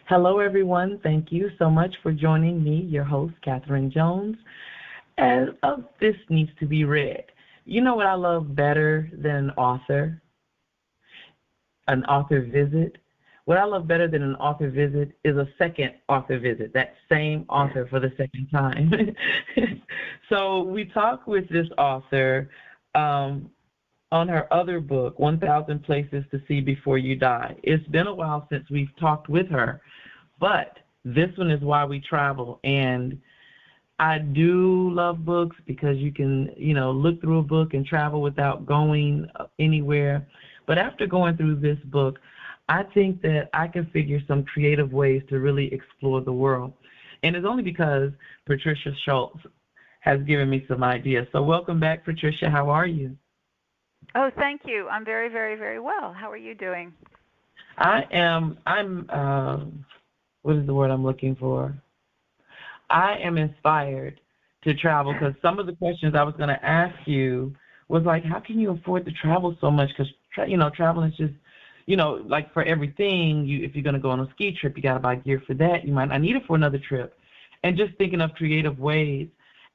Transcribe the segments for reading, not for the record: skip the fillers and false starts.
Hello, everyone. Thank you so much for joining me, your host, Catherine Jones, as This Needs to Be Read. You know what I love better than an author visit? What I love better than an author visit is a second author visit, that same author for the second time. So we talked with this author on her other book, 1,000 Places to See Before You Die. It's been a while since we've talked with her, but this one is Why We Travel. And I do love books because you can, look through a book and travel without going anywhere. But after going through this book, I think that I can figure some creative ways to really explore the world. And it's only because Patricia Schultz has given me some ideas. So welcome back, Patricia. How are you? Oh, thank you. I'm very, very, very well. How are you doing? I'm what is the word I'm looking for? I am inspired to travel because some of the questions I was going to ask you was like, how can you afford to travel so much? Because, traveling is just, like for everything, if you're going to go on a ski trip, you got to buy gear for that. You might not need it for another trip. And just thinking of creative ways.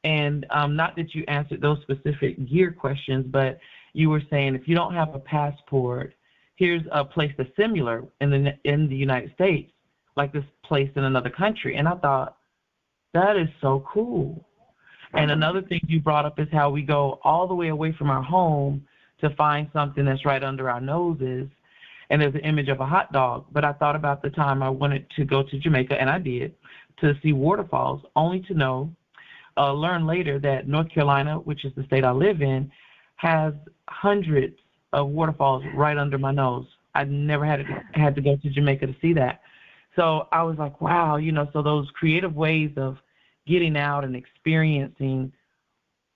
And not that you answered those specific gear questions, but you were saying if you don't have a passport, here's a place that's similar in the United States, like this place in another country. And I thought, that is so cool. And another thing you brought up is how we go all the way away from our home to find something that's right under our noses. And there's an image of a hot dog. But I thought about the time I wanted to go to Jamaica, and I did, to see waterfalls, only to learn later that North Carolina, which is the state I live in, has hundreds of waterfalls right under my nose. I never had to go to Jamaica to see that. So I was like, wow, so those creative ways of getting out and experiencing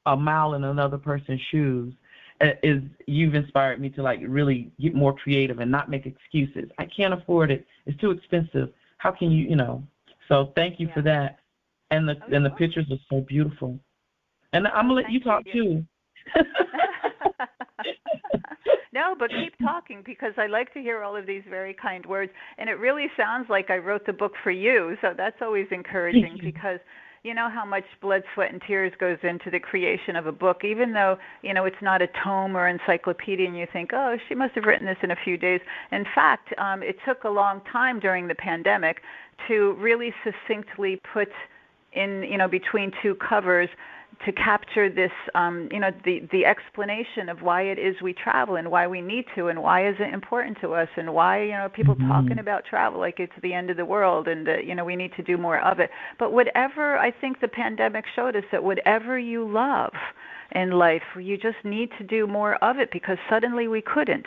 a mile in another person's shoes you've inspired me to like really get more creative and not make excuses. I can't afford it. It's too expensive. How can you, So thank you for that. And the pictures are so beautiful. And I'm going to let you talk too. No, but keep talking because I like to hear all of these very kind words. And it really sounds like I wrote the book for you, so that's always encouraging because you know how much blood, sweat, and tears goes into the creation of a book, even though, it's not a tome or encyclopedia and you think, oh, she must have written this in a few days. In fact, it took a long time during the pandemic to really succinctly put in, between two covers to capture this, the explanation of why it is we travel and why we need to and why is it important to us and why, people talking about travel like it's the end of the world and that, we need to do more of it. But whatever, I think the pandemic showed us that whatever you love in life, you just need to do more of it because suddenly we couldn't.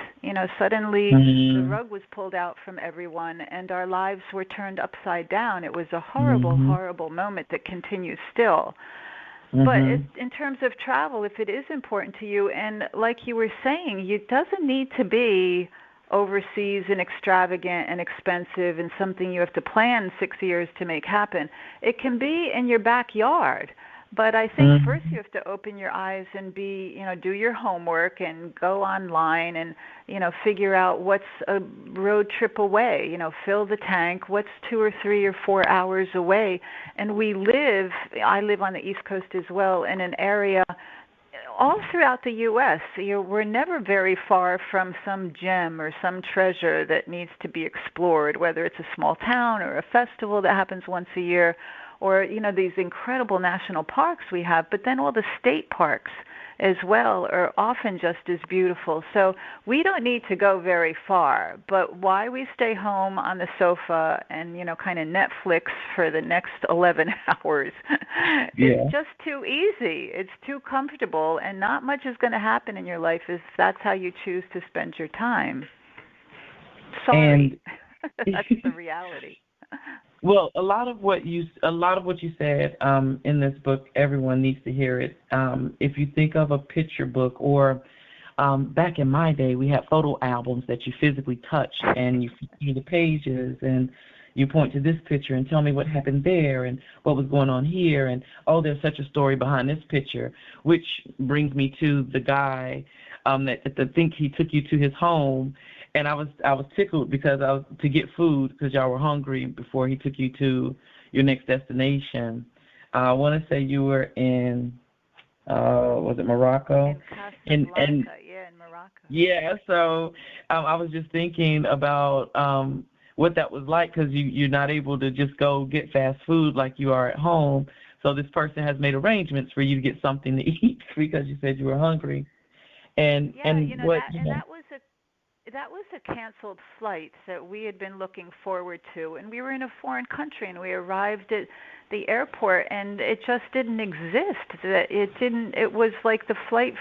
Suddenly the rug was pulled out from everyone and our lives were turned upside down. It was a horrible, horrible moment that continues still. But in terms of travel, if it is important to you, and like you were saying, it doesn't need to be overseas and extravagant and expensive and something you have to plan 6 years to make happen. It can be in your backyard. But I think first you have to open your eyes and do your homework and go online and, figure out what's a road trip away, fill the tank, what's 2 or 3 or 4 hours away. And I live on the East Coast as well, in an area all throughout the U.S. We're never very far from some gem or some treasure that needs to be explored, whether it's a small town or a festival that happens once a year, or, these incredible national parks we have, but then all the state parks as well are often just as beautiful. So we don't need to go very far, but why we stay home on the sofa and, kind of Netflix for the next 11 hours, it's just too easy. It's too comfortable, and not much is going to happen in your life if that's how you choose to spend your time. Sorry. That's the reality. Well, a lot of what you said in this book, everyone needs to hear it. If you think of a picture book, or back in my day, we had photo albums that you physically touched, and you see the pages, and you point to this picture and tell me what happened there and what was going on here, and there's such a story behind this picture, which brings me to the guy that I think he took you to his home. and I was tickled because I was to get food because y'all were hungry before he took you to your next destination. I want to say you were in was it Morocco? In Casablanca, And in Morocco. yeah, so I was just thinking about what that was like because you're not able to just go get fast food like you are at home. So this person has made arrangements for you to get something to eat because you said you were hungry. And Yeah, and what that was a canceled flight that we had been looking forward to, and we were in a foreign country, and we arrived at the airport, and it just didn't exist. It was like the flight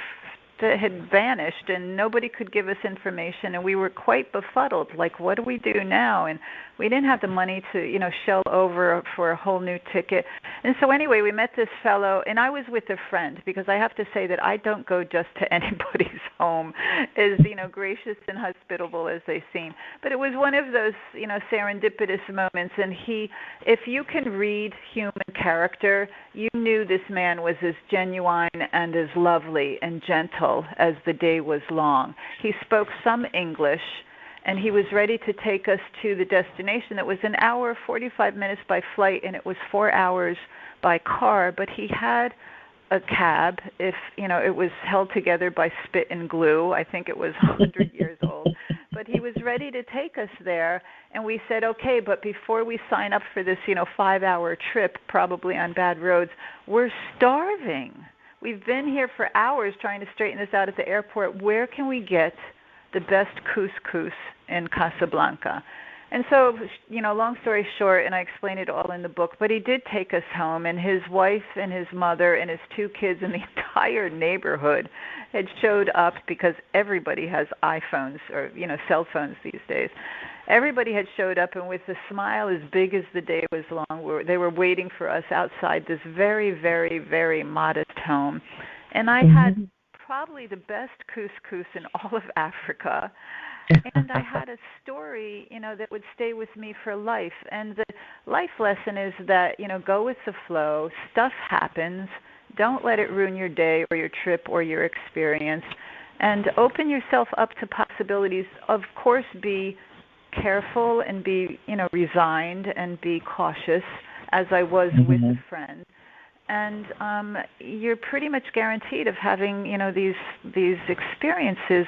that had vanished, and nobody could give us information, and we were quite befuddled. Like, what do we do now? And we didn't have the money to, shell over for a whole new ticket. And so anyway, we met this fellow, and I was with a friend because I have to say that I don't go just to anybody's home, as gracious and hospitable as they seem. But it was one of those, serendipitous moments. And if you can read human character, you knew this man was as genuine and as lovely and gentle as the day was long. He spoke some English, and he was ready to take us to the destination. That was an hour, 45 minutes by flight, and it was 4 hours by car. But he had a cab. It was held together by spit and glue. I think it was 100 years old. But he was ready to take us there, and we said, okay, but before we sign up for this, 5-hour trip, probably on bad roads, we're starving. We've been here for hours trying to straighten this out at the airport. Where can we get the best couscous in Casablanca? And so, long story short, and I explain it all in the book, but he did take us home, and his wife and his mother and his 2 kids and the entire neighborhood had showed up because everybody has iPhones or, cell phones these days. Everybody had showed up, and with a smile as big as the day was long, they were waiting for us outside this very, very, very modest home. And I had probably the best couscous in all of Africa. And I had a story, that would stay with me for life. And the life lesson is that, go with the flow. Stuff happens. Don't let it ruin your day or your trip or your experience. And open yourself up to possibilities. Of course, be careful and be, resigned and be cautious, as I was with a friend. And you're pretty much guaranteed of having, these experiences,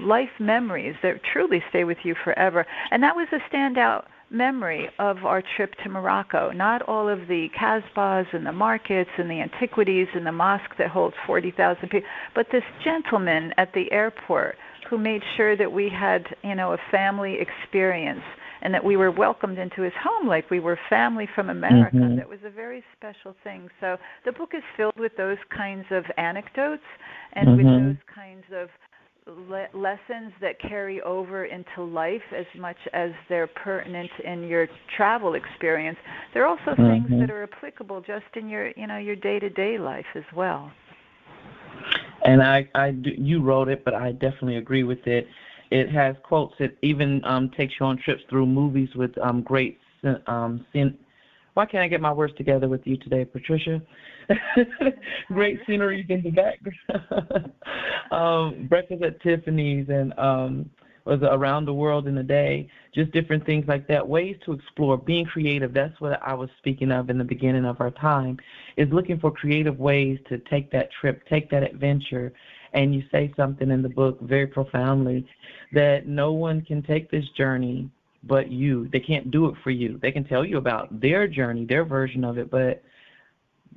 life memories that truly stay with you forever. And that was a standout memory of our trip to Morocco. Not all of the Casbahs and the markets and the antiquities and the mosque that holds 40,000 people, but this gentleman at the airport who made sure that we had, a family experience and that we were welcomed into his home like we were family from America. That was a very special thing. So the book is filled with those kinds of anecdotes and with those kinds of lessons that carry over into life as much as they're pertinent in your travel experience. There are also things that are applicable just in your, your day-to-day life as well. And you wrote it, but I definitely agree with it. It has quotes. It even takes you on trips through movies with great why can't I get my words together with you today, Patricia? Great scenery in the background. Breakfast at Tiffany's and was Around the World in a Day. Just different things like that. Ways to explore, being creative. That's what I was speaking of in the beginning of our time, is looking for creative ways to take that trip, take that adventure. And you say something in the book very profoundly that no one can take this journey but you. They can't do it for you. They can tell you about their journey, their version of it, but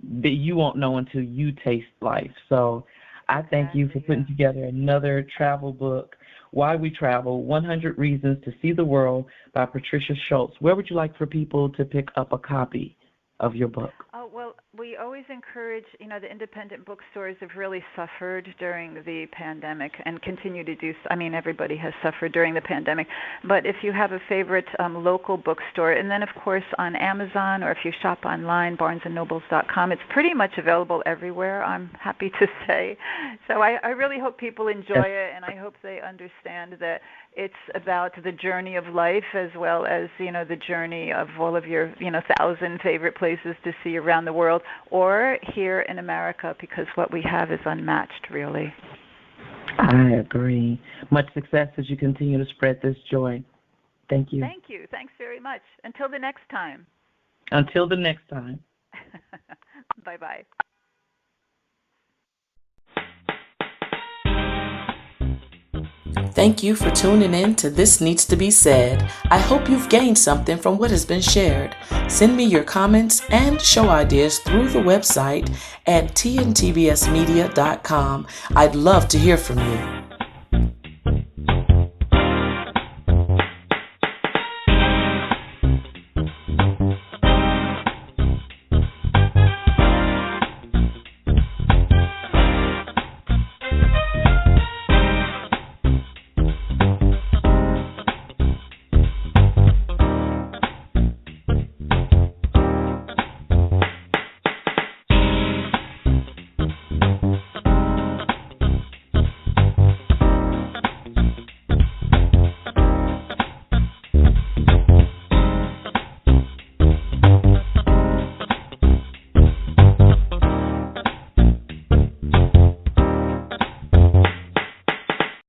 you won't know until you taste life. So I thank you for putting together another travel book, Why We Travel, 100 Reasons to See the World by Patricia Schultz. Where would you like for people to pick up a copy of your book? Oh, well, we always encourage, the independent bookstores have really suffered during the pandemic and continue to do so. I mean, everybody has suffered during the pandemic. But if you have a favorite local bookstore, and then, of course, on Amazon, or if you shop online, barnesandnobles.com, it's pretty much available everywhere, I'm happy to say. So I really hope people enjoy it, and I hope they understand that it's about the journey of life as well as, the journey of all of your, 1,000 favorite places to see around the world, or here in America, because what we have is unmatched, really. I agree. Much success as you continue to spread this joy. Thank you. Thank you. Thanks very much. Until the next time. Until the next time. Bye-bye. Thank you for tuning in to This Needs to Be Said. I hope you've gained something from what has been shared. Send me your comments and show ideas through the website at TNTBSmedia.com. I'd love to hear from you.